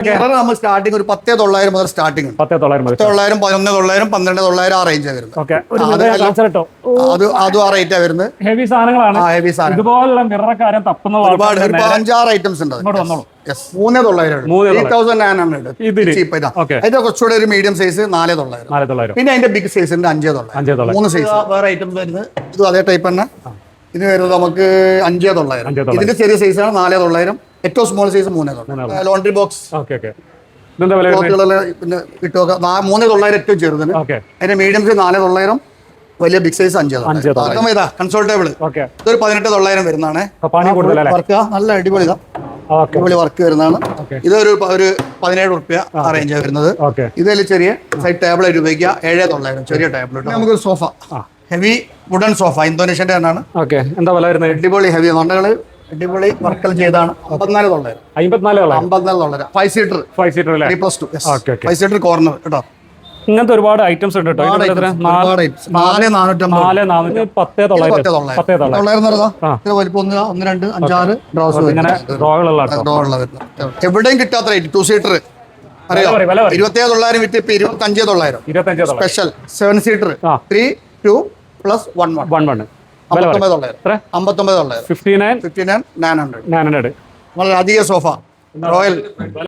നമ്മൾ സ്റ്റാർട്ടിംഗ് ഒരു 10,900 മുതൽ സ്റ്റാർട്ടിംഗ് 10,900 11,900 12,900 ആ റേഞ്ച് വരുന്നത്. അതും ആ റേറ്റാ വരുന്നത്. ഹെവി സാധനങ്ങളാണ്. ഇതുപോലുള്ള മിററക്കാരൻ തപ്പുന്ന ഒരുപാട് 5-6 ഐറ്റംസ് ഉണ്ട്. 3,900 അതിന്റെ കുറച്ചുകൂടെ ഒരു മീഡിയം സൈസ് 4,900. പിന്നെ അതിന്റെ ബിഗ് സൈസ് ഉണ്ട് 5,900. 3 സൈസ് വേറെ ഐറ്റംസ് വരുന്നത്. ഇതും അതേ ടൈപ്പ് തന്നെ. ഇത് വരുന്നത് നമുക്ക് 5,900. ഇതിന്റെ ചെറിയ സൈസാണ് 4,900. ഏറ്റവും സ്മോൾ സൈസ് 3,900. ലോണ്ടറി ബോക്സ് പിന്നെ കിട്ടുക 3,900 ഏറ്റവും ചെറുതിന്. അതിന്റെ മീഡിയം സൈസ് 4,900. വലിയ ബിഗ് സൈസ് 5,900. കൺസോൾട്ടേബിൾ ഇതൊരു 18,900 വരുന്നതാണ്. വർക്ക് നല്ല അടിപൊളി അടിപൊളി വർക്ക് വരുന്നതാണ്. ഇതൊരു 17 റുപ്യ ആ റേഞ്ച് വരുന്നത്. ഇതിൽ ചെറിയ സൈഡ് ടേബിൾ ആയിട്ട് ഉപയോഗിക്കുക 7,900 ചെറിയ ടേബിൾ. നമുക്കൊരു സോഫ ഹെവി വുഡൻ സോഫ ഇന്തോനേഷ്യന്റെ തന്നെയാണ്. എന്താ വില വരുന്നത്? അടിപൊളി ഹെവി നണ്ടകള് അടിപൊളി വർക്കൽ ചെയ്താണ്. 54,900. 5 സീറ്റർ 5 സീറ്റർ കോർണർ കേട്ടോ. ഇങ്ങനത്തെ ഒരുപാട് ഐറ്റംസ് ഉണ്ട് കേട്ടോ. 4,900 വലിപ്പം 1, 2, 5, 6 ഡ്രോസ്. എവിടെയും കിട്ടാത്ത റേറ്റ് 2 സീറ്റർ അറിയാം. 27,900 വിറ്റ് ഇപ്പൊ 25,900 സ്പെഷ്യൽ 7 സീറ്റർ 3, 2 + 1 59,900. 59,900 വളരെ അധിക സോഫ റോയൽ